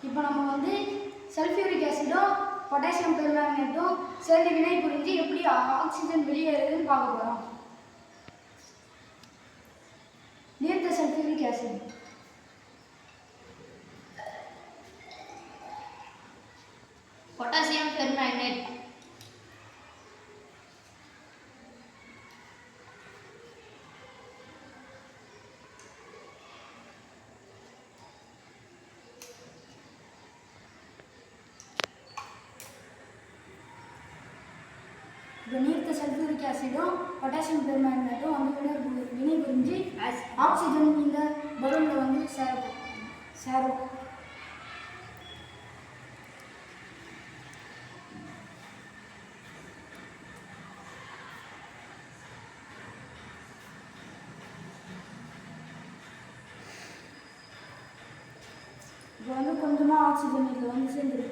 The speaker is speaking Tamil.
இப்போ நம்ம வந்து சல்ஃபியூரிக் ஆசிடும் பொட்டாசியம் பெர்மாங்கனேட்டும் சேர்ந்து வினை புரிஞ்சு எப்படி ஆக்சிஜன் வெளியேறுதுன்னு பார்க்க போகிறோம். நீர்த்த சல்ஃபியூரிக் ஆசிட் பொட்டாசியம் பெர்மாங்கனேட் இப்போ நீர்த்த சல்ஃபியூரிக் ஆசிடும் பொட்டாசியம் பெர்மாங்கனேட்டும் வந்து வினை புரிஞ்சு ஆக்சிஜன் இந்த பலூனில் வந்து சேரும். இப்போ வந்து கொஞ்சமாக ஆக்சிஜன் இதில் வந்து சேர்ந்துருக்கு.